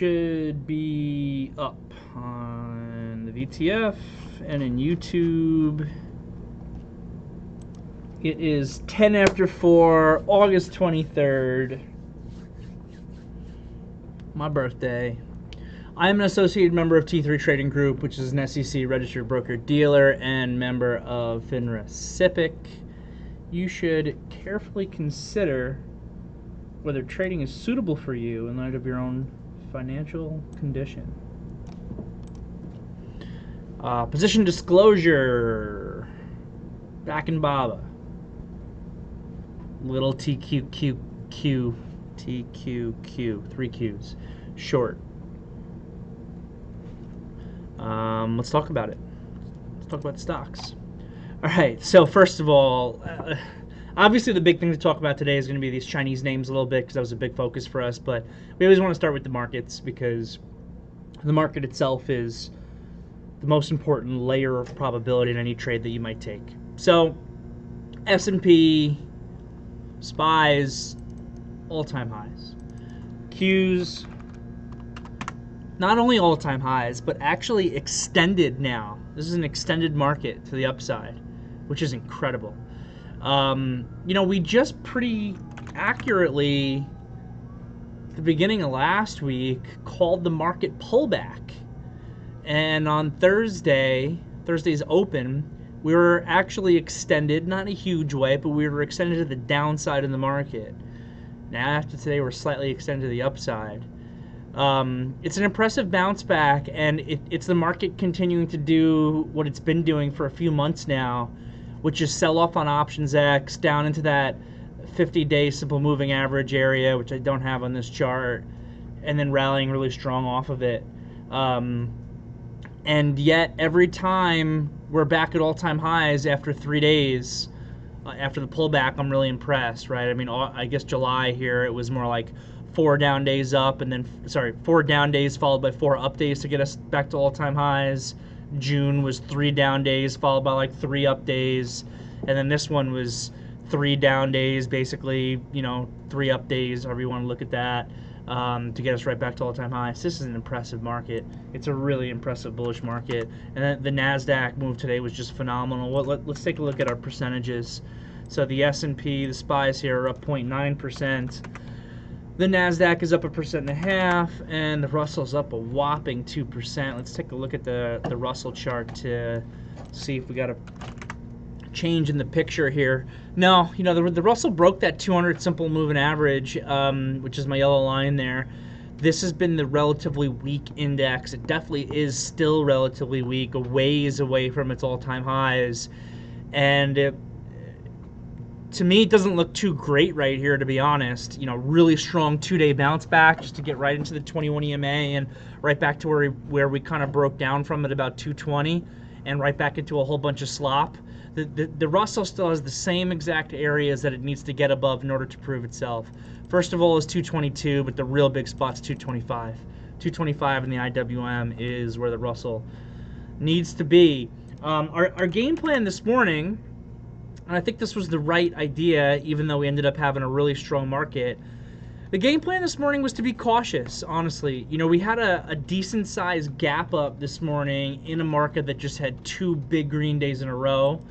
should be up on the VTF and in YouTube. It is 10 after 4, August 23rd. My birthday. I am an associated member of T3 Trading Group, which is an SEC registered broker-dealer and member of FINRA SIPC. You should carefully consider whether trading is suitable for you in light of your own financial condition. Position disclosure. Back in Baba. Little TQQQ. TQQ. 3 Qs. Short. Let's talk about it. Let's talk about stocks. All right, so first of all, obviously the big thing to talk about today is going to be these Chinese names a little bit because that was a big focus for us, but we always want to start with the markets because the market itself is the most important layer of probability in any trade that you might take. So S&P, SPYs, all-time highs. Qs, not only all-time highs, but actually extended now. This is an extended market to the upside, which is incredible. You know, we just pretty accurately, at the beginning of last week, called the market pullback. And on Thursday's open, we were actually extended, not in a huge way, but we were extended to the downside in the market. Now after today, we're slightly extended to the upside. It's an impressive bounce back, and it's the market continuing to do what it's been doing for a few months now, which is sell off on options X down into that 50-day simple moving average area, which I don't have on this chart, and then rallying really strong off of it. And yet every time we're back at all-time highs after 3 days, after the pullback, I'm really impressed, right? I mean, I guess July here, it was more like 4 down days up, and then, 4 down days followed by 4 up days to get us back to all-time highs. June was 3 down days followed by like 3 up days, and then this one was 3 down days, basically, you know, 3 up days, however you want to look at that, to get us right back to all-time highs. This is an impressive market. It's a really impressive bullish market, and then the NASDAQ move today was just phenomenal. Let's take a look at our percentages. So the S&P, the SPYs here are up 0.9%. The NASDAQ is up 1.5%, and the Russell's up a whopping 2%. Let's take a look at the Russell chart to see if we got a change in the picture here. No, you know, the Russell broke that 200 simple moving average, which is my yellow line there. This has been the relatively weak index. It definitely is still relatively weak, a ways away from its all-time highs, and to me, it doesn't look too great right here, to be honest. You know, really strong 2-day bounce back just to get right into the 21 EMA and right back to where we kind of broke down from at about 220 and right back into a whole bunch of slop. The Russell still has the same exact areas that it needs to get above in order to prove itself. First of all is 222, but the real big spot's 225. 225 in the IWM is where the Russell needs to be. Our game plan this morning, and I think this was the right idea, even though we ended up having a really strong market. The game plan this morning was to be cautious, honestly. You know, we had a decent-sized gap up this morning in a market that just had 2 big green days in a row.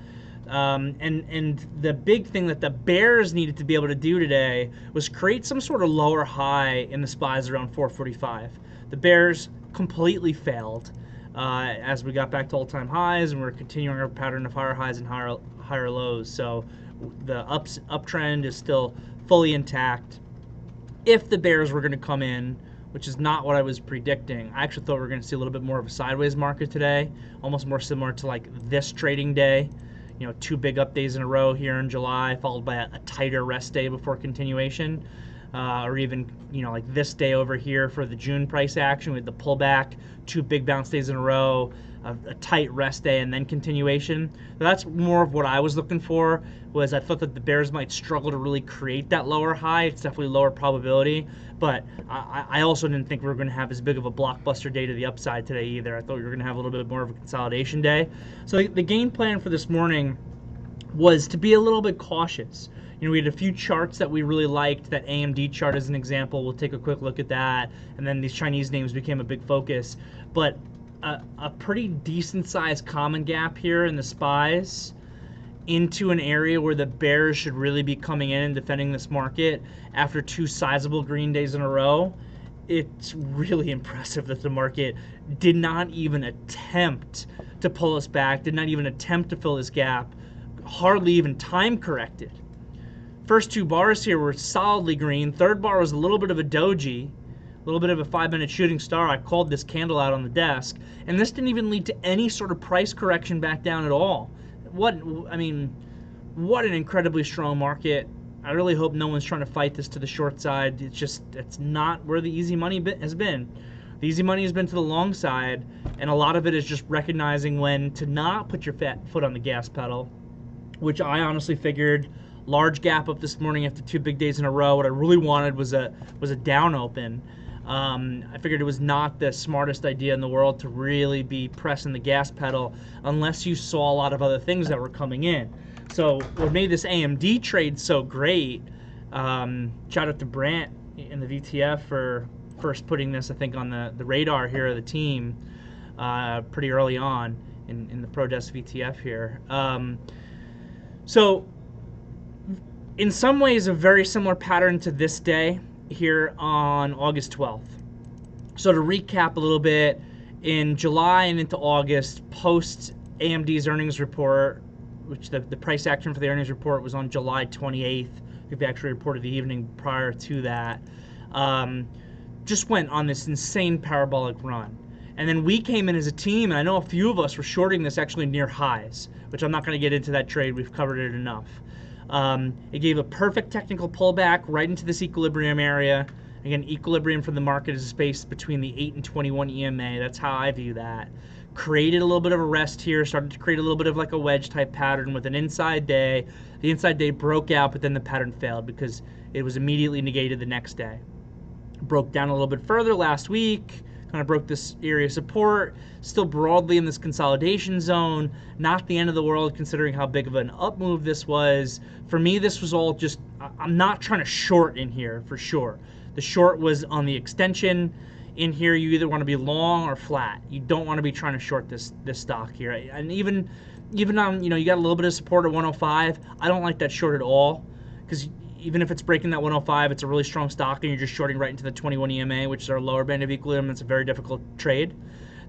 And the big thing that the bears needed to be able to do today was create some sort of lower high in the SPYs around 445. The bears completely failed as we got back to all-time highs, and we're continuing our pattern of higher highs and higher lows. So the uptrend is still fully intact. If the bears were going to come in, which is not what I was predicting, I actually thought we were going to see a little bit more of a sideways market today, almost more similar to like this trading day. You know, 2 big up days in a row here in July, followed by a tighter rest day before continuation. Or even, you know, like this day over here for the June price action with the pullback, 2 big bounce days in a row, a tight rest day, and then continuation. So that's more of what I was looking for, was I thought that the bears might struggle to really create that lower high. It's definitely lower probability, but I also didn't think we were going to have as big of a blockbuster day to the upside today either. I thought we were going to have a little bit more of a consolidation day. So the game plan for this morning was to be a little bit cautious. You know, we had a few charts that we really liked. That AMD chart as an example. We'll take a quick look at that. And then these Chinese names became a big focus. But a pretty decent sized common gap here in the SPYs into an area where the bears should really be coming in and defending this market after 2 sizable green days in a row. It's really impressive that the market did not even attempt to pull us back, did not even attempt to fill this gap, hardly even time corrected. First 2 bars here were solidly green. Third bar was a little bit of a doji, a little bit of a 5-minute shooting star. I called this candle out on the desk, and this didn't even lead to any sort of price correction back down at all. What an incredibly strong market. I really hope no one's trying to fight this to the short side. It's not where the easy money has been. The easy money has been to the long side, and a lot of it is just recognizing when to not put your foot on the gas pedal, which I honestly figured large gap up this morning after 2 big days in a row. What I really wanted was a down open. I figured it was not the smartest idea in the world to really be pressing the gas pedal unless you saw a lot of other things that were coming in. So what made this AMD trade so great, shout out to Brant in the VTF for first putting this, I think, on the radar here of the team pretty early on in the ProDesk VTF here. So in some ways a very similar pattern to this day here on August 12th. So to recap a little bit, in July and into August, post AMD's earnings report, which the price action for the earnings report was on July 28th. I think they actually reported the evening prior to that. Just went on this insane parabolic run. And then we came in as a team, and I know a few of us were shorting this actually near highs, which I'm not going to get into that trade. We've covered it enough. It gave a perfect technical pullback right into this equilibrium area. Again, equilibrium for the market is a space between the 8 and 21 EMA. That's how I view that. Created a little bit of a rest here, started to create a little bit of like a wedge type pattern with an inside day. The inside day broke out, but then the pattern failed because it was immediately negated the next day. Broke down a little bit further last week, kind of broke this area of support, still broadly in this consolidation zone. Not the end of the world considering how big of an up move this was. For me, this was all just, I'm not trying to short in here for sure. The short was on the extension. In here, you either want to be long or flat. You don't want to be trying to short this stock here. And even on, you got a little bit of support at 105. I don't like that short at all, because even if it's breaking that 105, it's a really strong stock, and you're just shorting right into the 21 EMA, which is our lower band of equilibrium. It's a very difficult trade.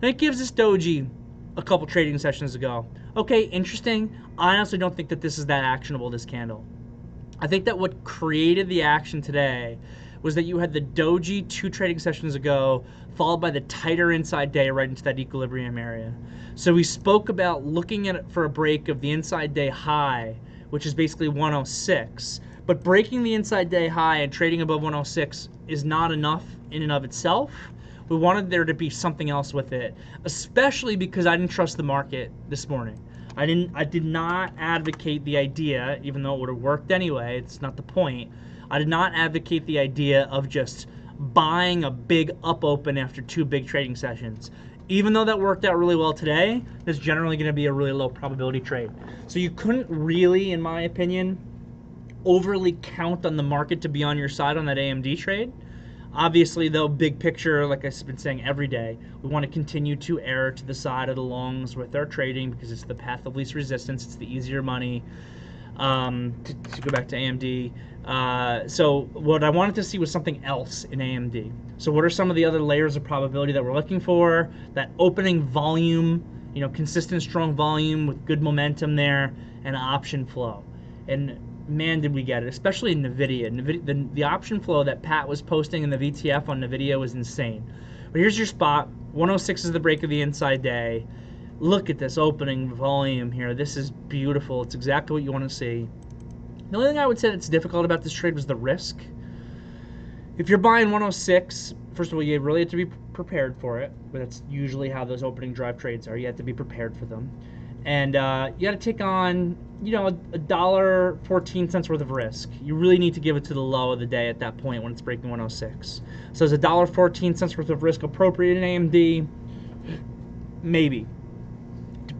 Then it gives this doji a couple trading sessions ago. Okay, interesting. I honestly don't think that this is that actionable, this candle. I think that what created the action today was that you had the doji 2 trading sessions ago, followed by the tighter inside day right into that equilibrium area. So we spoke about looking at it for a break of the inside day high, which is basically 106. But breaking the inside day high and trading above 106 is not enough in and of itself. We wanted there to be something else with it, especially because I didn't trust the market this morning. I did not advocate the idea, even though it would have worked anyway, it's not the point. I did not advocate the idea of just buying a big up open after 2 big trading sessions. Even though that worked out really well today, that's generally going to be a really low probability trade. So you couldn't really, in my opinion, overly count on the market to be on your side on that AMD trade. Obviously, though, big picture, like I've been saying every day, we want to continue to err to the side of the longs with our trading because it's the path of least resistance. It's the easier money. To go back to AMD. So what I wanted to see was something else in AMD. So what are some of the other layers of probability that we're looking for? That opening volume, consistent strong volume with good momentum there, and option flow. And man, did we get it, especially in NVIDIA. The option flow that Pat was posting in the VTF on NVIDIA was insane. But here's your spot. 106 is the break of the inside day. Look at this opening volume here. This is beautiful. It's exactly what you want to see. The only thing I would say that's difficult about this trade was the risk. If you're buying 106, first of all, you really have to be prepared for it. But that's usually how those opening drive trades are. You have to be prepared for them. And you got to take on, $1.14 worth of risk. You really need to give it to the low of the day at that point when it's breaking 106. So is $1.14 worth of risk appropriate in AMD? Maybe.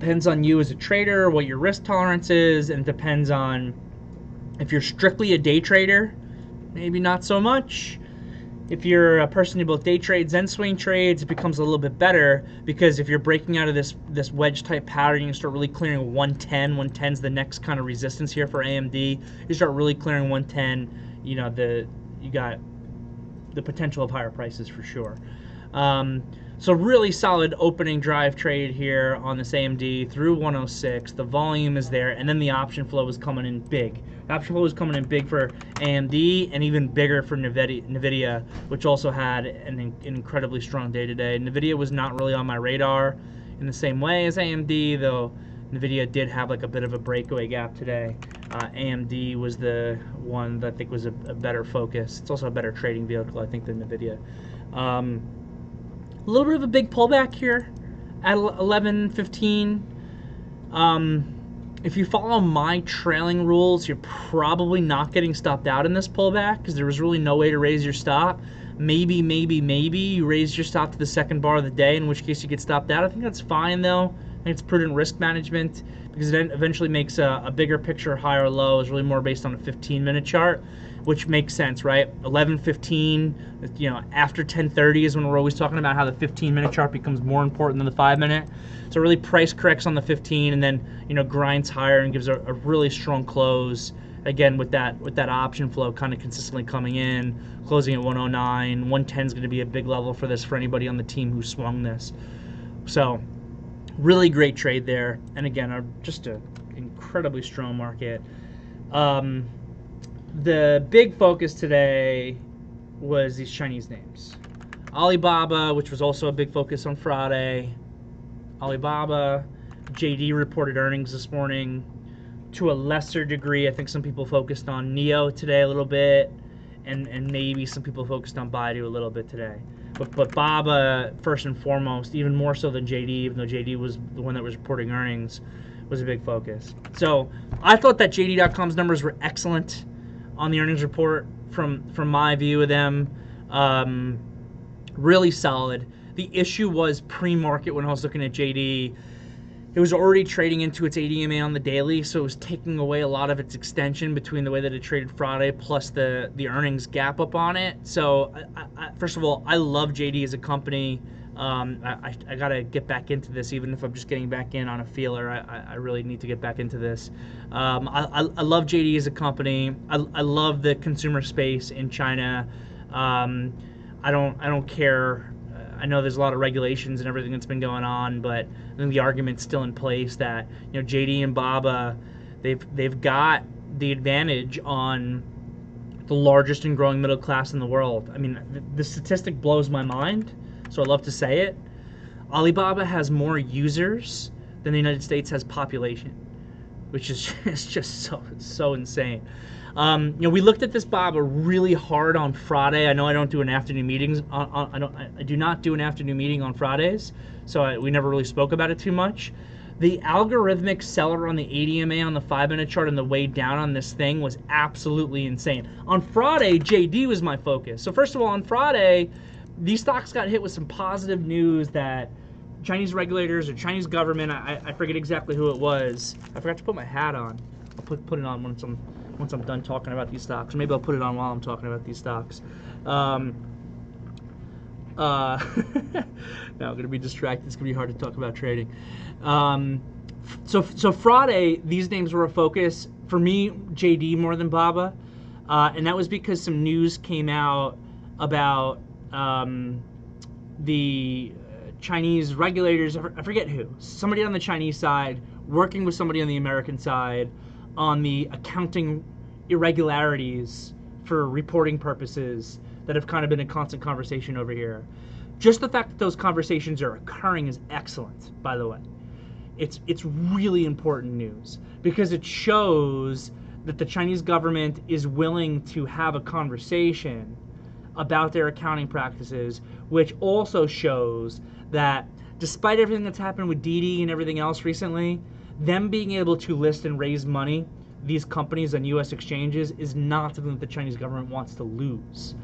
Depends on you as a trader, what your risk tolerance is, and it depends on if you're strictly a day trader, maybe not so much. If you're a person who both day trades and swing trades, it becomes a little bit better, because if you're breaking out of this wedge type pattern, you start really clearing 110. 110 is the next kind of resistance here for AMD. You start really clearing 110, you know, you got the potential of higher prices for sure. So really solid opening drive trade here on this AMD through 106. The volume is there, and then the option flow is coming in big. The option flow is coming in big for AMD and even bigger for NVIDIA, which also had an incredibly strong day today. NVIDIA was not really on my radar in the same way as AMD, though NVIDIA did have like a bit of a breakaway gap today. AMD was the one that I think was a better focus. It's also a better trading vehicle, I think, than NVIDIA. A little bit of a big pullback here at 11:15. If you follow my trailing rules, you're probably not getting stopped out in this pullback, because there was really no way to raise your stop. Maybe you raise your stop to the second bar of the day, in which case you get stopped out. I think that's fine, though. I think it's prudent risk management, because it eventually makes a bigger picture high or low is really more based on a 15-minute chart, which makes sense, right? 11:15, you know, after 10:30 is when we're always talking about how the 15-minute chart becomes more important than the 5-minute. So really price corrects on the 15 and then, you know, grinds higher and gives a really strong close. Again, with that option flow kind of consistently coming in, closing at 109. 110 is going to be a big level for this for anybody on the team who swung this. So really great trade there. And again, just an incredibly strong market. The big focus today was these Chinese names. Alibaba, which was also a big focus on Friday. Alibaba, JD reported earnings this morning. To a lesser degree, I think some people focused on NIO today a little bit, and maybe some people focused on Baidu a little bit today. But Baba, first and foremost, even more so than JD, even though JD was the one that was reporting earnings, was a big focus. So I thought that JD.com's numbers were excellent on the earnings report from my view of them. Really solid. The issue was pre-market when I was looking at JD. It was already trading into its ADMA on the daily, so it was taking away a lot of its extension between the way that it traded Friday plus the earnings gap up on it. So first of all, I love JD as a company. I got to get back into this, even if I'm just getting back in on a feeler. I really need to get back into this. I love JD as a company. I love the consumer space in China. I don't care. I know there's a lot of regulations and everything that's been going on, but I think the argument's still in place that, you know, JD and Baba, they've got the advantage on the largest and growing middle class in the world. I mean, the statistic blows my mind, so I love to say it. Alibaba has more users than the United States has population, which is just so insane. You know, we looked at this Baba really hard on Friday. I know I don't do an afternoon meetings. I do not do an afternoon meeting on Fridays, so we never really spoke about it too much. The algorithmic seller on the ADMA on the 5-minute chart and the way down on this thing was absolutely insane. On Friday, JD was my focus. So first of all, on Friday, these stocks got hit with some positive news that Chinese regulators or Chinese government, I forget exactly who it was. I forgot to put my hat on. I'll put it on once I'm done talking about these stocks. Or maybe I'll put it on while I'm talking about these stocks. Now I'm going to be distracted. It's going to be hard to talk about trading. So Friday, these names were a focus. For me, JD more than Baba. And that was because some news came out about the Chinese regulators, I forget who, somebody on the Chinese side working with somebody on the American side on the accounting irregularities for reporting purposes that have kind of been a constant conversation over here. Just the fact that those conversations are occurring is excellent, by the way. It's really important news because it shows that the Chinese government is willing to have a conversation about their accounting practices, which also shows that despite everything that's happened with Didi and everything else recently, them being able to list and raise money, these companies on U.S. exchanges, is not something that the Chinese government wants to lose,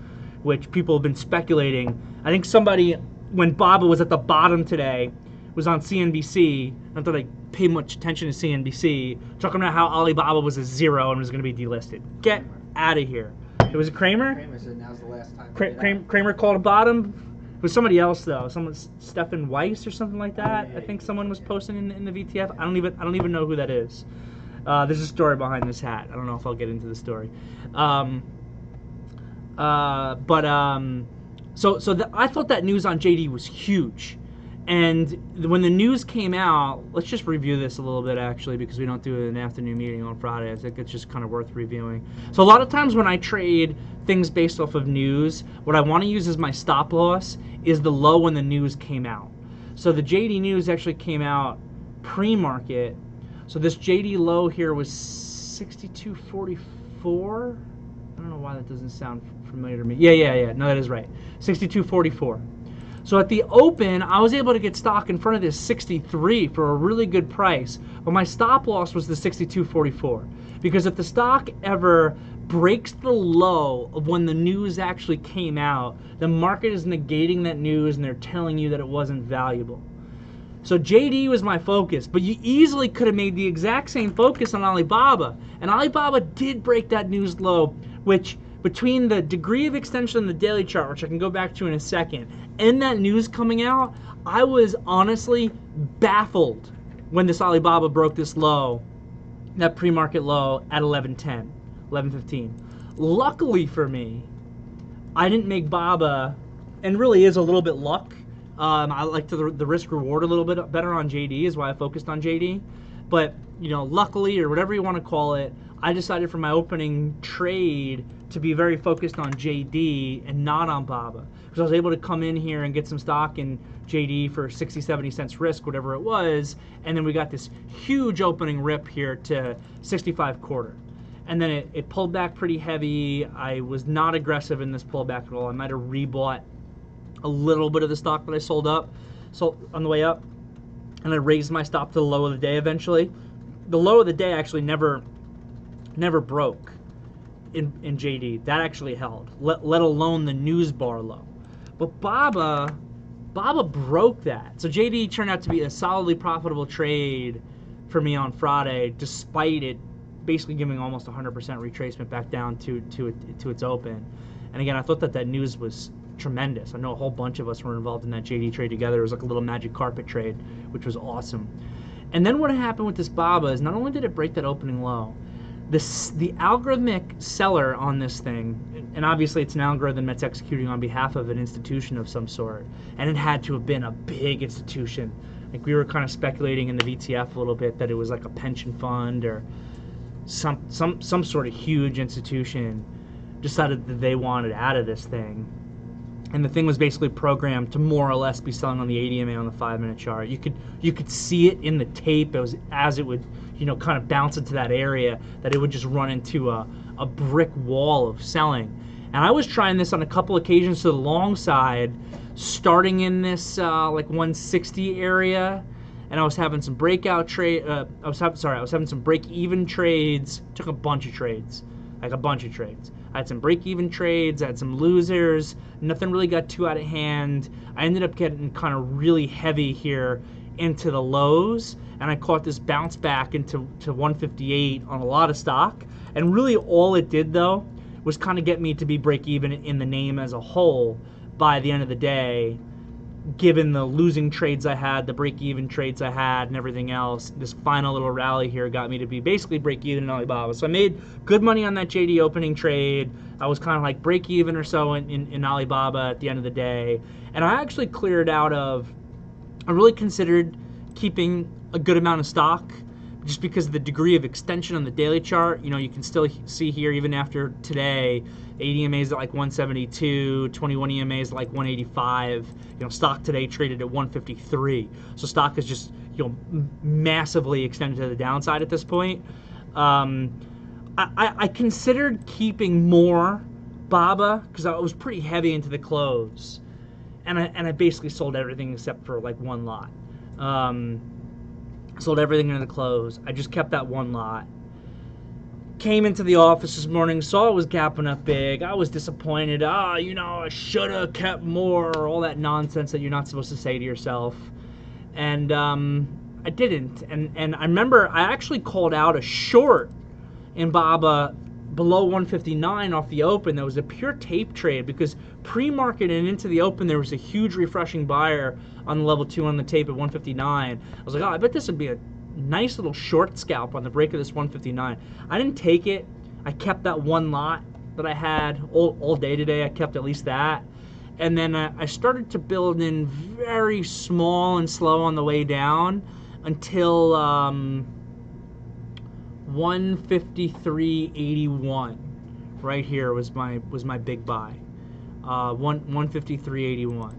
which people have been speculating. I think somebody, when Baba was at the bottom today, was on CNBC. Not that I pay much attention to CNBC, talking about how Alibaba was a zero and was going to be delisted. Get out of here. It was a Kramer? Kramer said now's the last time. Kramer called a bottom. It was somebody else though. Someone, Stephen Weiss or something like that. I think someone was posting in the VTF. I don't even know who that is. There's a story behind this hat. I don't know if I'll get into the story. I thought that news on JD was huge. And when the news came out, let's just review this a little bit actually, because we don't do an afternoon meeting on Friday. I think it's just kind of worth reviewing. So a lot of times when I trade things based off of news, what I want to use as my stop loss is the low when the news came out. So the JD news actually came out pre-market. So this JD low here was 62.44. I don't know why that doesn't sound familiar to me. Yeah. No, that is right. 62.44. So at the open, I was able to get stock in front of this 63 for a really good price. But my stop loss was the 62.44. Because if the stock ever breaks the low of when the news actually came out, the market is negating that news and they're telling you that it wasn't valuable. So JD was my focus, but you easily could have made the exact same focus on Alibaba. And Alibaba did break that news low, which between the degree of extension in the daily chart, which I can go back to in a second, and that news coming out, I was honestly baffled when this Alibaba broke this low, that pre-market low at 11.10, 11.15. Luckily for me, I didn't make BABA, and really is a little bit luck. I like the risk reward a little bit better on JD, is why I focused on JD. But you know, luckily, or whatever you want to call it, I decided for my opening trade to be very focused on JD and not on BABA, because I was able to come in here and get some stock in JD for 60, 70 cents risk, whatever it was, and then we got this huge opening rip here to 65.25. And then it pulled back pretty heavy. I was not aggressive in this pullback at all. I might have rebought a little bit of the stock that I sold on the way up, and I raised my stop to the low of the day eventually. The low of the day actually never broke in JD. That actually held, let alone the news bar low. But BABA broke that. So JD turned out to be a solidly profitable trade for me on Friday, despite it basically giving almost 100% retracement back down to its open. And again, I thought that news was tremendous. I know a whole bunch of us were involved in that JD trade together. It was like a little magic carpet trade, which was awesome. And then what happened with this BABA is not only did it break that opening low, the algorithmic seller on this thing, and obviously it's an algorithm that's executing on behalf of an institution of some sort, and it had to have been a big institution. Like we were kind of speculating in the VTF a little bit that it was like a pension fund or some sort of huge institution decided that they wanted out of this thing. And the thing was basically programmed to more or less be selling on the ADMA on the 5-minute chart. You could see it in the tape as it would, you know, kind of bounce into that area, that it would just run into a brick wall of selling. And I was trying this on a couple occasions to the long side, starting in this like 160 area, and I was having some breakout trade. I was having some break-even trades. Took a bunch of trades, like a bunch of trades. I had some break-even trades, I had some losers, nothing really got too out of hand. I ended up getting kind of really heavy here into the lows, and I caught this bounce back into 158 on a lot of stock. And really all it did though was kind of get me to be break-even in the name as a whole by the end of the day, given the losing trades I had, the break-even trades I had, and everything else. This final little rally here got me to be basically break-even in Alibaba. So I made good money on that JD opening trade. I was kind of like break-even or so in Alibaba at the end of the day. And I actually cleared out of, I really considered keeping a good amount of stock, just because of the degree of extension on the daily chart. You know, you can still see here, even after today, ADMA is at like 172, 21 EMA is at like 185. You know, stock today traded at 153. So stock is just, you know, massively extended to the downside at this point. I considered keeping more BABA because I was pretty heavy into the close, and I basically sold everything except for like one lot. Sold everything into the close. I just kept that one lot. Came into the office this morning, saw it was gapping up big. I was disappointed. You know, I should have kept more, all that nonsense that you're not supposed to say to yourself. and I didn't. And I remember I actually called out a short in BABA below 159 off the open. That was a pure tape trade because pre-market and into the open there was a huge refreshing buyer on level 2 on the tape at 159. I was like, oh, I bet this would be a nice little short scalp on the break of this 159. I didn't take it. I kept that one lot that I had all day today. I kept at least that. And then I started to build in very small and slow on the way down until 153.81. Right here was my big buy. 153.81.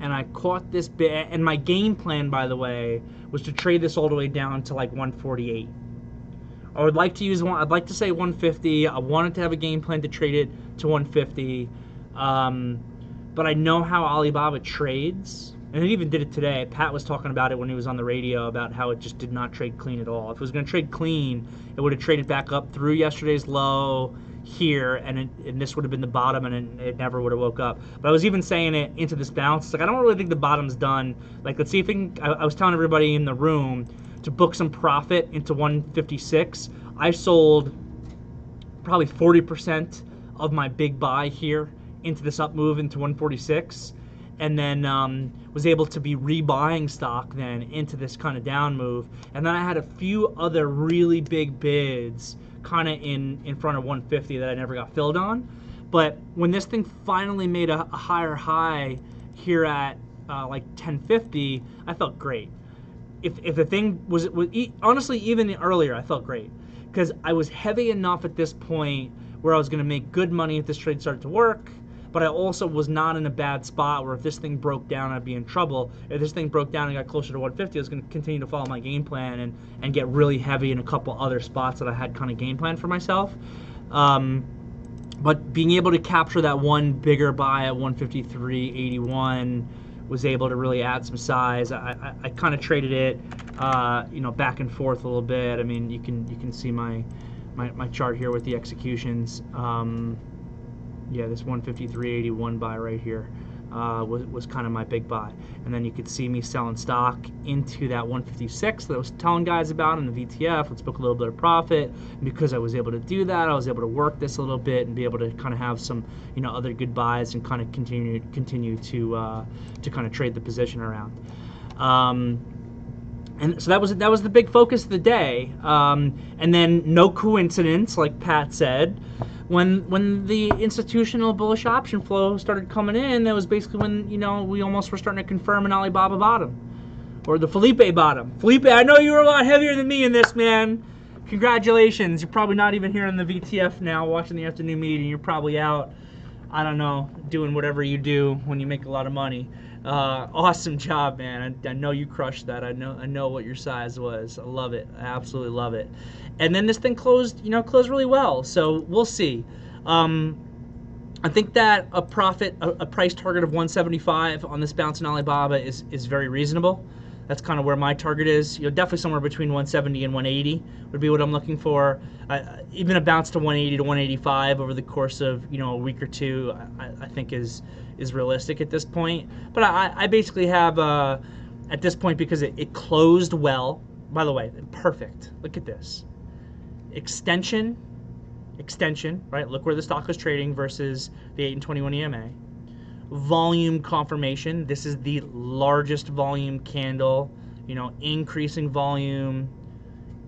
And I caught this bit, and my game plan, by the way, was to trade this all the way down to like 148. I would like to use one. I'd like to say 150. I wanted to have a game plan to trade it to 150, but I know how Alibaba trades, and it even did it today. Pat was talking about it when he was on the radio about how it just did not trade clean at all. If it was going to trade clean, it would have traded back up through yesterday's low here, and this would have been the bottom, and it never would have woke up. But I was even saying it into this bounce. It's like, I don't really think the bottom's done. Like, let's see if I was telling everybody in the room to book some profit into 156. I sold probably 40% of my big buy here into this up move into 146, and then was able to be rebuying stock then into this kind of down move. And then I had a few other really big bids kind of in front of 150 that I never got filled on. But when this thing finally made a higher high here at like 1050, I felt great. If the thing was honestly, even earlier, I felt great because I was heavy enough at this point where I was going to make good money if this trade started to work, but I also was not in a bad spot where if this thing broke down, I'd be in trouble. If this thing broke down and got closer to 150, I was going to continue to follow my game plan and get really heavy in a couple other spots that I had kind of game planned for myself. But being able to capture that one bigger buy at 153.81 was able to really add some size. I kind of traded it, back and forth a little bit. I mean, you can see my chart here with the executions. Yeah, this 153.81 buy right here was kind of my big buy. And then you could see me selling stock into that 156 that I was telling guys about in the VTF. Let's book a little bit of profit. And because I was able to do that, I was able to work this a little bit and be able to kind of have some, other good buys and kind of continue to kind of trade the position around. And so that was the big focus of the day. And then no coincidence, like Pat said, when the institutional bullish option flow started coming in, that was basically when we almost were starting to confirm an Alibaba bottom, or the Felipe bottom. Felipe, I know you were a lot heavier than me in this, man. Congratulations. You're probably not even here in the VTF now watching the afternoon meeting. You're probably out, I don't know, doing whatever you do when you make a lot of money. Awesome job, man. I know you crushed that. I know what your size was. I love it. I absolutely love it. And then this thing closed really well. So we'll see. I think that a price target of 175 on this bounce in Alibaba is very reasonable. That's kind of where my target is. Definitely somewhere between 170 and 180 would be what I'm looking for. Even a bounce to 180 to 185 over the course of a week or two, I think is realistic at this point. But I basically have at this point, because it closed well. By the way, perfect. Look at this. Extension, right? Look where the stock is trading versus the 8 and 21 EMA. Volume confirmation. This is the largest volume candle, increasing volume,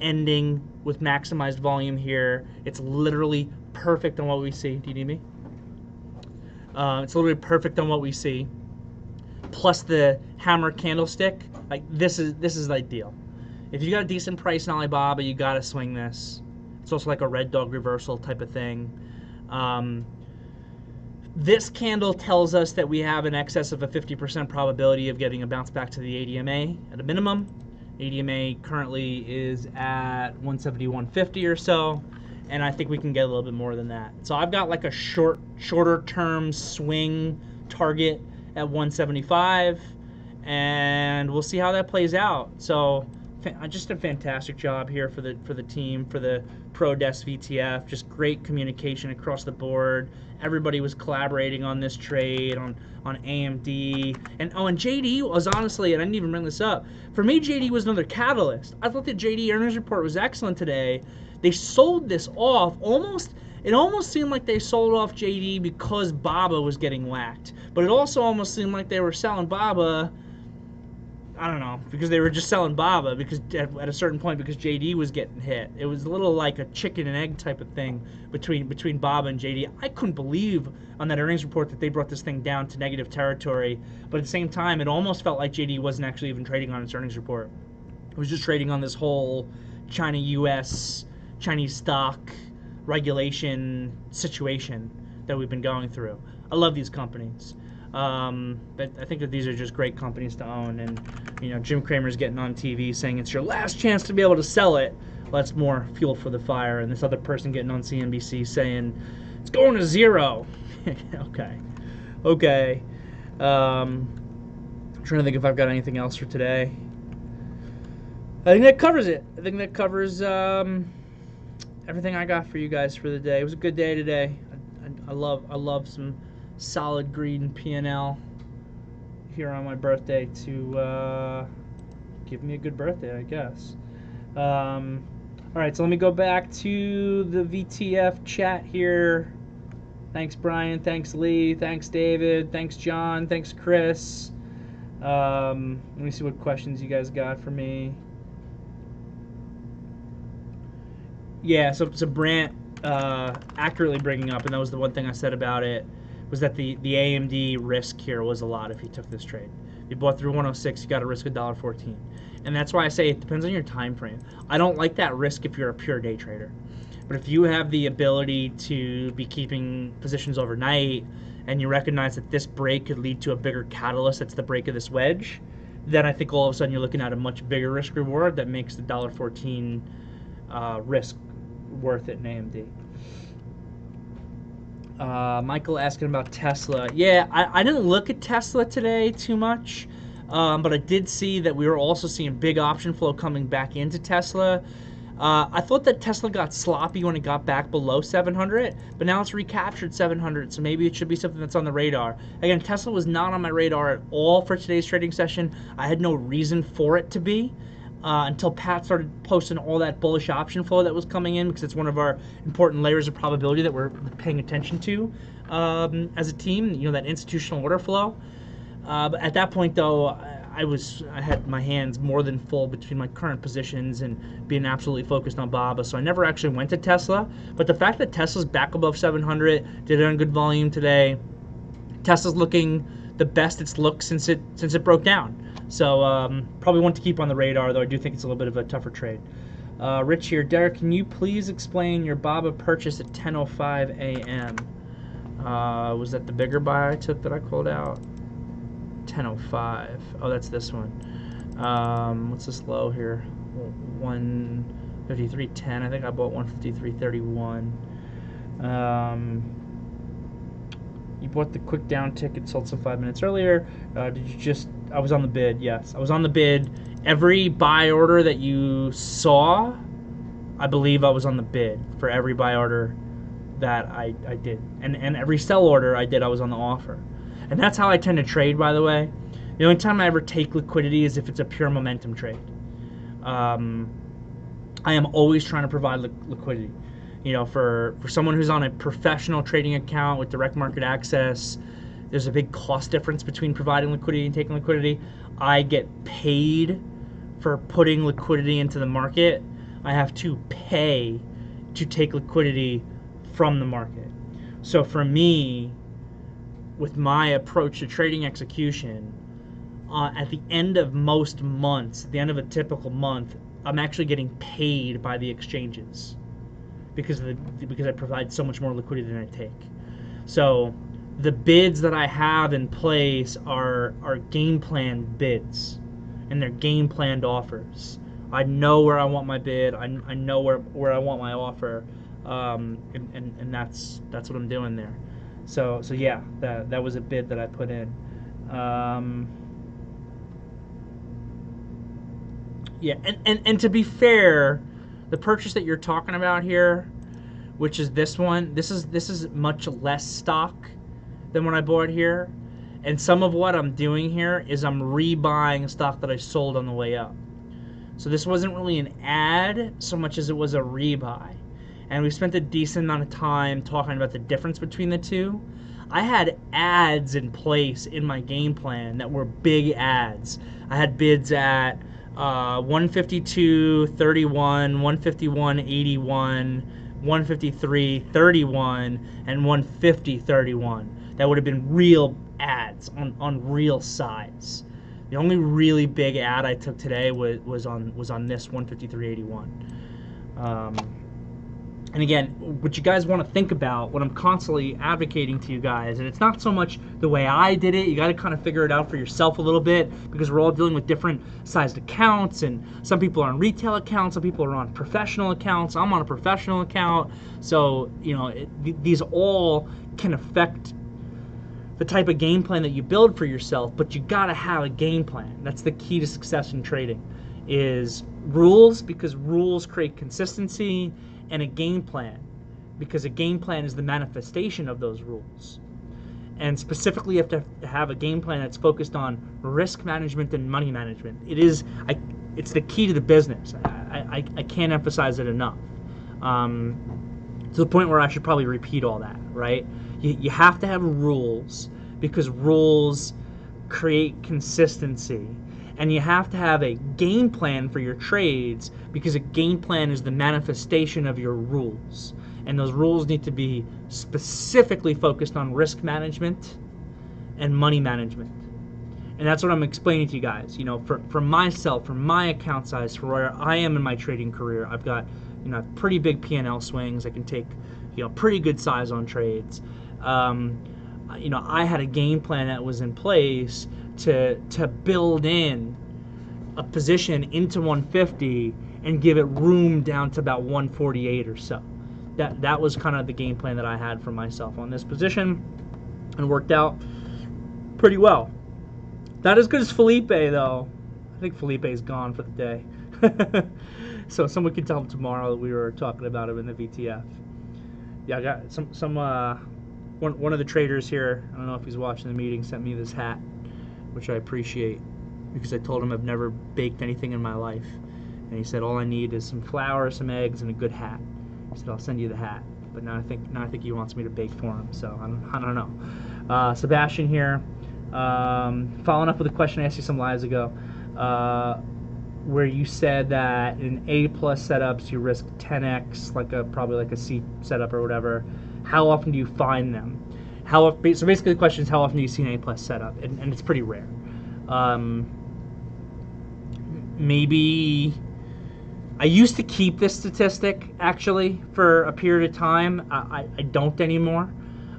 ending with maximized volume here. It's literally perfect on what we see. Do you need me? It's literally perfect on what we see. Plus the hammer candlestick. Like this is ideal. If you got a decent price in Alibaba, you got to swing this. It's also like a red dog reversal type of thing. This candle tells us that we have an excess of a 50% probability of getting a bounce back to the ADMA at a minimum. ADMA currently is at 170-150 or so, and I think we can get a little bit more than that. So I've got like a shorter term swing target at 175, and we'll see how that plays out. So just a fantastic job here for the team, for the ProDesk VTF. Just great communication across the board. Everybody was collaborating on this trade on AMD, and JD was honestly, and I didn't even bring this up. For me, JD was another catalyst. I thought the JD earnings report was excellent today. They sold this off almost. It almost seemed like they sold off JD because BABA was getting whacked, but it also almost seemed like they were selling BABA, I don't know, because they were just selling BABA because at a certain point because JD was getting hit. It was a little like a chicken and egg type of thing between BABA and JD. I couldn't believe on that earnings report that they brought this thing down to negative territory, but at the same time, it almost felt like JD wasn't actually even trading on its earnings report. It was just trading on this whole China-US, Chinese stock regulation situation that we've been going through. I love these companies. But I think that these are just great companies to own, and Jim Cramer's getting on TV saying it's your last chance to be able to sell it. Well, that's more fuel for the fire, and this other person getting on CNBC saying it's going to zero. Okay. I'm trying to think if I've got anything else for today. I think that covers it. I think that covers everything I got for you guys for the day. It was a good day today. I love some solid green P&L here on my birthday to give me a good birthday, I guess. All right, so let me go back to the VTF chat here. Thanks, Brian. Thanks, Lee. Thanks, David. Thanks, John. Thanks, Chris. Let me see what questions you guys got for me. Yeah, so Brant accurately bringing up, and that was the one thing I said about it, was that the AMD risk here was a lot if you took this trade. You bought through 106, you got a risk of $1.14. And that's why I say it depends on your time frame. I don't like that risk if you're a pure day trader. But if you have the ability to be keeping positions overnight and you recognize that this break could lead to a bigger catalyst, that's the break of this wedge, then I think all of a sudden you're looking at a much bigger risk reward that makes the $1.14 risk worth it in AMD. Michael asking about Tesla. Yeah, I didn't look at Tesla today too much, but I did see that we were also seeing big option flow coming back into Tesla. I thought that Tesla got sloppy when it got back below 700, but now it's recaptured 700, so maybe it should be something that's on the radar. Again, Tesla was not on my radar at all for today's trading session. I had no reason for it to be. Until Pat started posting all that bullish option flow that was coming in, because it's one of our important layers of probability that we're paying attention to as a team, that institutional order flow. But at that point, though, I had my hands more than full between my current positions and being absolutely focused on BABA, so I never actually went to Tesla. But the fact that Tesla's back above 700, did it on good volume today, Tesla's looking the best it's looked since it broke down. So probably one to keep on the radar, though I do think it's a little bit of a tougher trade. Rich here. Derrick, can you please explain your BABA purchase at 10:05 a.m.? Was that the bigger buy I took that I called out? 10:05. Oh, that's this one. What's this low here? 153.10. I think I bought 153.31. You bought the quick down ticket, sold some 5 minutes earlier. Did you just... I was on the bid, yes. I was on the bid. Every buy order that you saw, I believe I was on the bid for every buy order that I did. And every sell order I did, I was on the offer. And that's how I tend to trade, by the way. The only time I ever take liquidity is if it's a pure momentum trade. I am always trying to provide liquidity. For someone who's on a professional trading account with direct market access, there's a big cost difference between providing liquidity and taking liquidity. I get paid for putting liquidity into the market. I have to pay to take liquidity from the market. So for me, with my approach to trading execution, at the end of most months, at the end of a typical month, I'm actually getting paid by the exchanges because I provide so much more liquidity than I take. So the bids that I have in place are game plan bids, and they're game planned offers. I know where I want my bid. I know where I want my offer, and that's what I'm doing there. So yeah, that was a bid that I put in. Yeah, and to be fair, the purchase that you're talking about here, which is this one, this is much less stock than when I bought here. And some of what I'm doing here is I'm rebuying stock that I sold on the way up. So this wasn't really an ad so much as it was a rebuy. And we spent a decent amount of time talking about the difference between the two. I had ads in place in my game plan that were big ads. I had bids at 152.31, 151.81, 153.31, and 150.31. That would have been real ads on real size. The only really big ad I took today was on this 153.81. And again, what you guys want to think about, what I'm constantly advocating to you guys, and it's not so much the way I did it. You got to kind of figure it out for yourself a little bit, because we're all dealing with different sized accounts, and some people are on retail accounts, some people are on professional accounts. I'm on a professional account, so these all can affect the type of game plan that you build for yourself. But you got to have a game plan. That's the key to success in trading, is rules, because rules create consistency, and a game plan, because a game plan is the manifestation of those rules. And specifically, you have to have a game plan that's focused on risk management and money management. It's the key to the business. I can't emphasize it enough. To the point where I should probably repeat all that, right? You have to have rules, because rules create consistency. And you have to have a game plan for your trades, because a game plan is the manifestation of your rules. And those rules need to be specifically focused on risk management and money management. And that's what I'm explaining to you guys. For myself, for my account size, for where I am in my trading career, I've got pretty big P&L swings. I can take pretty good size on trades. I had a game plan that was in place to build in a position into 150 and give it room down to about 148 or so. That was kind of the game plan that I had for myself on this position, and worked out pretty well. Not as good as Felipe, though. I think Felipe's gone for the day. So someone can tell him tomorrow that we were talking about him in the VTF. Yeah, I got one of the traders here, I don't know if he's watching the meeting, sent me this hat, which I appreciate, because I told him I've never baked anything in my life. And he said, all I need is some flour, some eggs, and a good hat. He said, I'll send you the hat. But now I think he wants me to bake for him, so I don't know. Sebastian here, following up with a question I asked you some lives ago, where you said that in A+ setups you risk 10x, probably like a C setup or whatever. How often do you find them? So basically the question is, how often do you see an A+ setup? And it's pretty rare. Maybe I used to keep this statistic actually for a period of time. I don't anymore.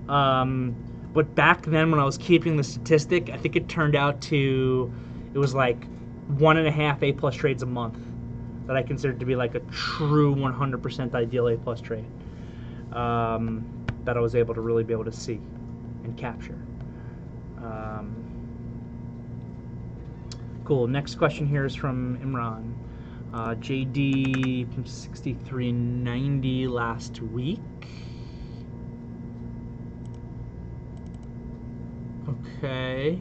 But back then when I was keeping the statistic, I think it turned out to, it was like 1.5 A+ trades a month that I considered to be like a true 100% ideal A+ trade. That I was able to really be able to see and capture. Cool. Next question here is from Imran. JD from 63.90 last week. Okay.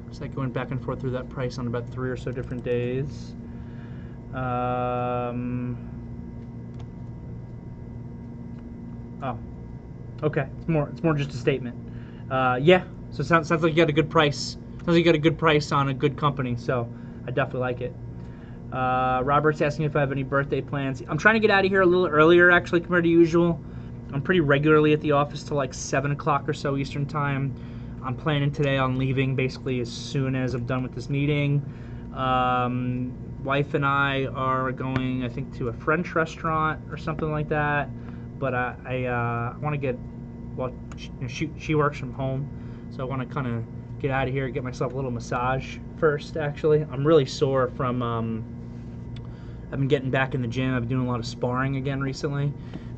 Looks like it went back and forth through that price on about 3 or so different days. Oh. Okay. It's more just a statement. Yeah. So it sounds like you got a good price. Sounds like you got a good price on a good company, so I definitely like it. Robert's asking if I have any birthday plans. I'm trying to get out of here a little earlier, actually, compared to usual. I'm pretty regularly at the office till like 7 o'clock or so Eastern time. I'm planning today on leaving basically as soon as I'm done with this meeting. Wife and I are going, I think, to a French restaurant or something like that. But I want to get, well, she works from home, so I want to kind of get out of here and get myself a little massage first, actually. I'm really sore from, I've been getting back in the gym. I've been doing a lot of sparring again recently.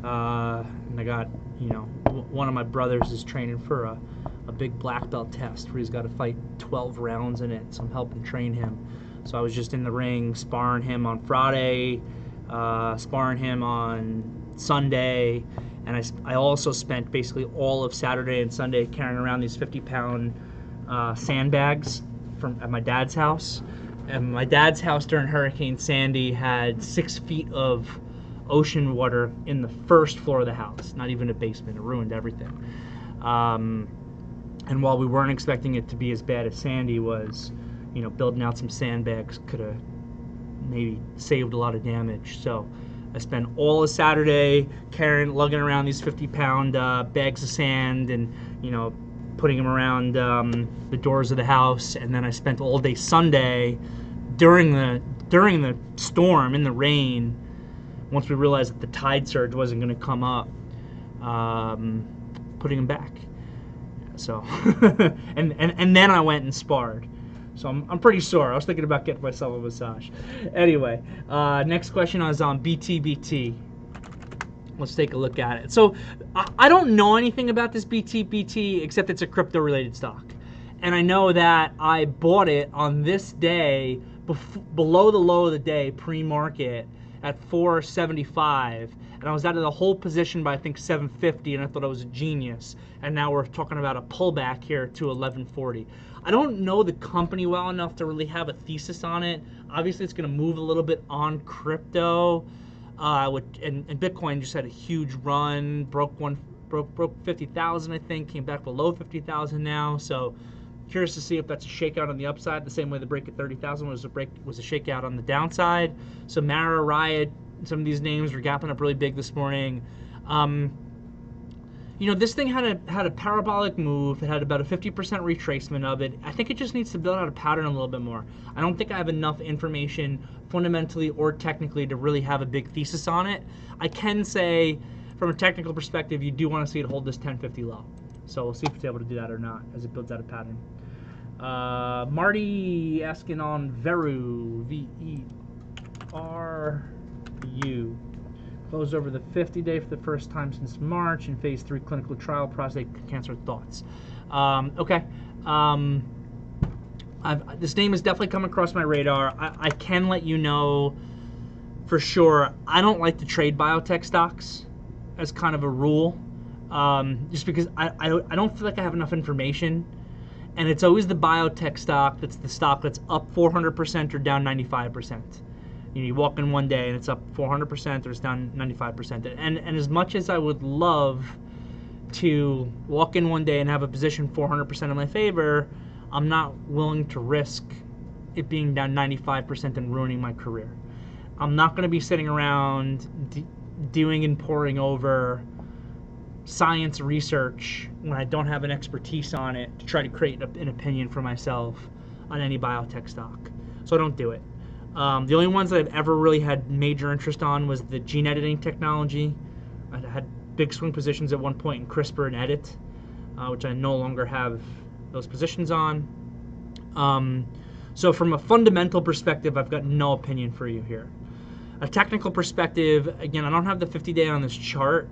And I got, one of my brothers is training for a big black belt test where he's got to fight 12 rounds in it, so I'm helping train him. So I was just in the ring sparring him on Friday, sparring him on Sunday, and I also spent basically all of Saturday and Sunday carrying around these 50-pound sandbags at my dad's house. And my dad's house during Hurricane Sandy had 6 feet of ocean water in the first floor of the house, not even a basement. It ruined everything. And while we weren't expecting it to be as bad as Sandy was, you know, building out some sandbags could have maybe saved a lot of damage. So I spent all of Saturday lugging around these 50-pound bags of sand, and, you know, putting them around the doors of the house. And then I spent all day Sunday during the storm, in the rain, once we realized that the tide surge wasn't going to come up, putting them back. So and then I went and sparred. So I'm pretty sore. I was thinking about getting myself a massage. Anyway, next question is on BTBT. Let's take a look at it. So I don't know anything about this BTBT except it's a crypto-related stock. And I know that I bought it on this day, below the low of the day, pre-market, at 475. And I was out of the whole position by, I think, 750, and I thought I was a genius. And now we're talking about a pullback here to 1140. I don't know the company well enough to really have a thesis on it. Obviously, it's going to move a little bit on crypto. And Bitcoin just had a huge run, broke 50,000, I think, came back below 50,000 now. So curious to see if that's a shakeout on the upside, the same way the break at 30,000 was a shakeout on the downside. So Mara, Riot, some of these names were gapping up really big this morning. You know, this thing had a parabolic move. It had about a 50% retracement of it. I think it just needs to build out a pattern a little bit more. I don't think I have enough information fundamentally or technically to really have a big thesis on it. I can say, from a technical perspective, you do want to see it hold this 1050 low. So we'll see if it's able to do that or not as it builds out a pattern. Marty asking on Veru, V-E-R-U. Closed over the 50-day for the first time since March in phase 3 clinical trial, prostate cancer. Thoughts? Okay. This name has definitely come across my radar. I can let you know for sure, I don't like to trade biotech stocks as kind of a rule, just because I don't feel like I have enough information. And it's always the biotech stock that's the stock that's up 400% or down 95%. You know, you walk in one day and it's up 400% or it's down 95%. And as much as I would love to walk in one day and have a position 400% in my favor, I'm not willing to risk it being down 95% and ruining my career. I'm not going to be sitting around doing and poring over science research when I don't have an expertise on it to try to create an opinion for myself on any biotech stock. So I don't do it. The only ones that I've ever really had major interest on was the gene editing technology. I had big swing positions at one point in CRISPR and edit, which I no longer have those positions on. So from a fundamental perspective, I've got no opinion for you here. A technical perspective, again, I don't have the 50-day on this chart.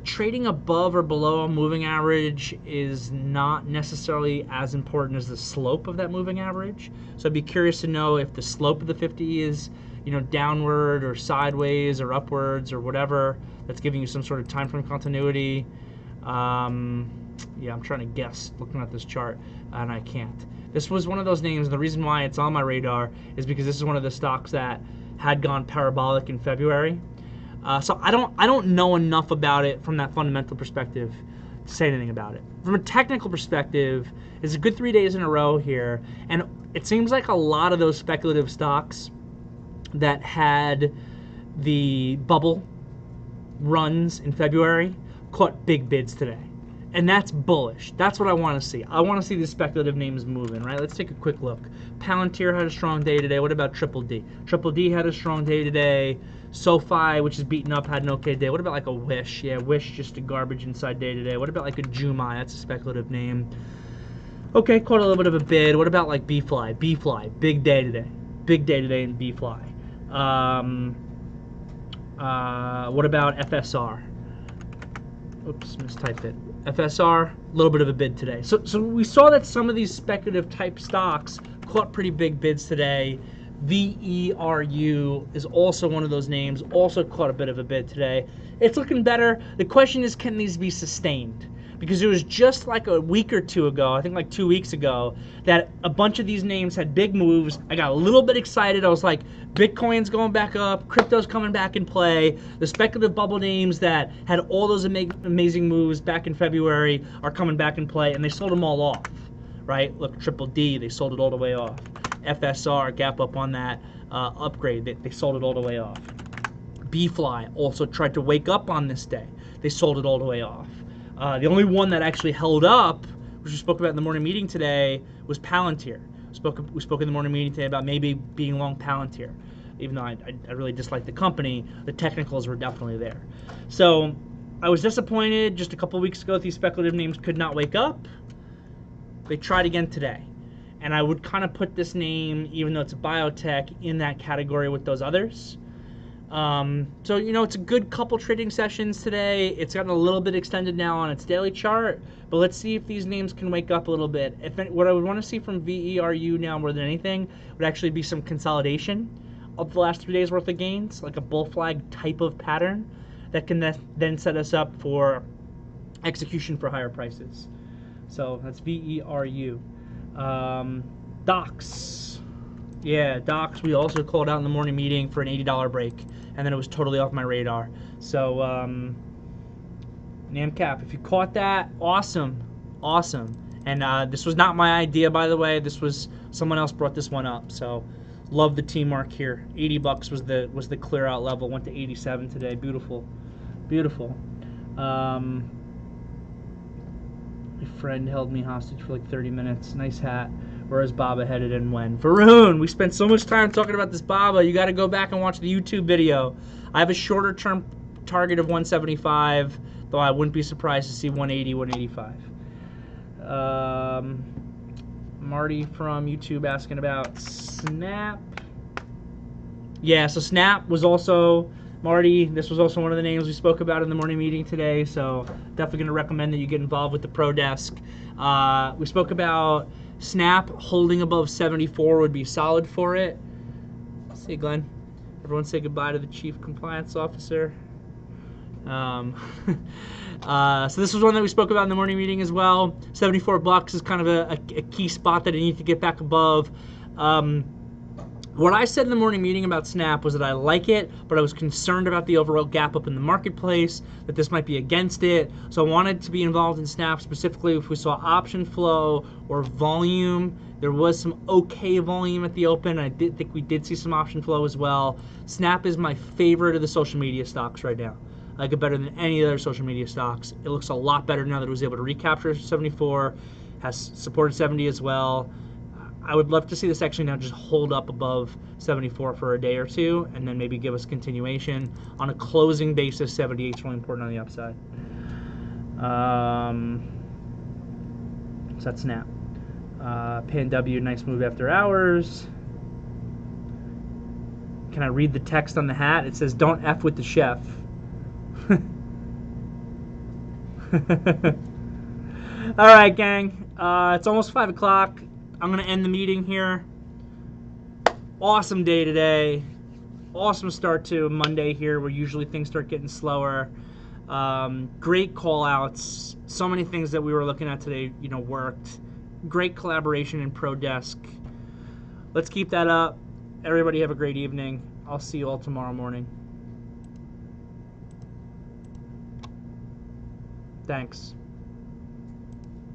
Trading above or below a moving average is not necessarily as important as the slope of that moving average. So I'd be curious to know if the slope of the 50 is, you know, downward or sideways or upwards or whatever. That's giving you some sort of time frame continuity. Yeah, I'm trying to guess looking at this chart, and I can't. This was one of those names. The reason why it's on my radar is because this is one of the stocks that had gone parabolic in February. So I don't know enough about it from that fundamental perspective to say anything about it. From a technical perspective, it's a good 3 days in a row here, and it seems like a lot of those speculative stocks that had the bubble runs in February caught big bids today. And that's bullish. That's what I want to see. I want to see the speculative names moving, right? Let's take a quick look. Palantir had a strong day today. What about Triple D? Triple D had a strong day today. SoFi, which is beaten up, had an okay day. What about like a Wish? Yeah, Wish, just a garbage inside day today. What about like a Jumai? That's a speculative name. Okay, caught a little bit of a bid. What about like B-Fly? B-Fly, big day today. Big day today in B-Fly. What about FSR? Oops, mistyped it. FSR, a little bit of a bid today. So we saw that some of these speculative type stocks caught pretty big bids today. VERU is also one of those names, also caught a bit of a bid today. It's looking better. The question is, can these be sustained? Because it was just like a week or two ago, I think like 2 weeks ago, that a bunch of these names had big moves. I got a little bit excited. I was like, Bitcoin's going back up, crypto's coming back in play. The speculative bubble names that had all those amazing moves back in February are coming back in play, and they sold them all off, right? Look, Triple D, they sold it all the way off. FSR, gap up on that upgrade, they sold it all the way off. B-Fly also tried to wake up on this day. They sold it all the way off. The only one that actually held up, which we spoke about in the morning meeting today, was Palantir. We spoke in the morning meeting today about maybe being long Palantir. Even though I really dislike the company, the technicals were definitely there. So I was disappointed just a couple weeks ago that these speculative names could not wake up. They tried again today. And I would kind of put this name, even though it's a biotech, in that category with those others. So, you know, it's a good couple trading sessions today. It's gotten a little bit extended now on its daily chart, but let's see if these names can wake up a little bit. What I would want to see from VERU now more than anything would actually be some consolidation of the last 3 days worth of gains, like a bull flag type of pattern that can then set us up for execution for higher prices. So that's VERU. Docs. Yeah, Docs we also called out in the morning meeting for an $80 break, and then it was totally off my radar. So, NamCap, if you caught that, awesome. Awesome. And this was not my idea, by the way. This was someone else brought this one up. So, love the team mark here. 80 bucks was the clear out level. Went to 87 today. Beautiful. Beautiful. My friend held me hostage for like 30 minutes. Nice hat. Where is Baba headed and when? Varun, we spent so much time talking about this Baba. You got to go back and watch the YouTube video. I have a shorter term target of 175, though I wouldn't be surprised to see 180, 185. Marty from YouTube asking about Snap. Yeah, so Snap was also, Marty, this was also one of the names we spoke about in the morning meeting today, so definitely going to recommend that you get involved with the ProDesk. We spoke about Snap holding above 74 would be solid for it. Say, Glenn. Everyone say goodbye to the Chief Compliance Officer. So this was one that we spoke about in the morning meeting as well. 74 bucks is kind of a key spot that I need to get back above. What I said in the morning meeting about Snap was that I like it, but I was concerned about the overall gap up in the marketplace, that this might be against it. So I wanted to be involved in Snap, specifically if we saw option flow or volume. There was some okay volume at the open. I did think we did see some option flow as well. Snap is my favorite of the social media stocks right now. I like it better than any other social media stocks. It looks a lot better now that it was able to recapture 74, has supported 70 as well. I would love to see this actually now just hold up above 74 for a day or two, and then maybe give us continuation. On a closing basis, 78 is really important on the upside. So that's Snap. PNW, nice move after hours. Can I read the text on the hat? It says, "Don't F with the chef." All right, gang. It's almost 5 o'clock. I'm going to end the meeting here. Awesome day today. Awesome start to Monday here, where usually things start getting slower. Great call outs. So many things that we were looking at today, you know, worked. Great collaboration in ProDesk. Let's keep that up. Everybody have a great evening. I'll see you all tomorrow morning. Thanks.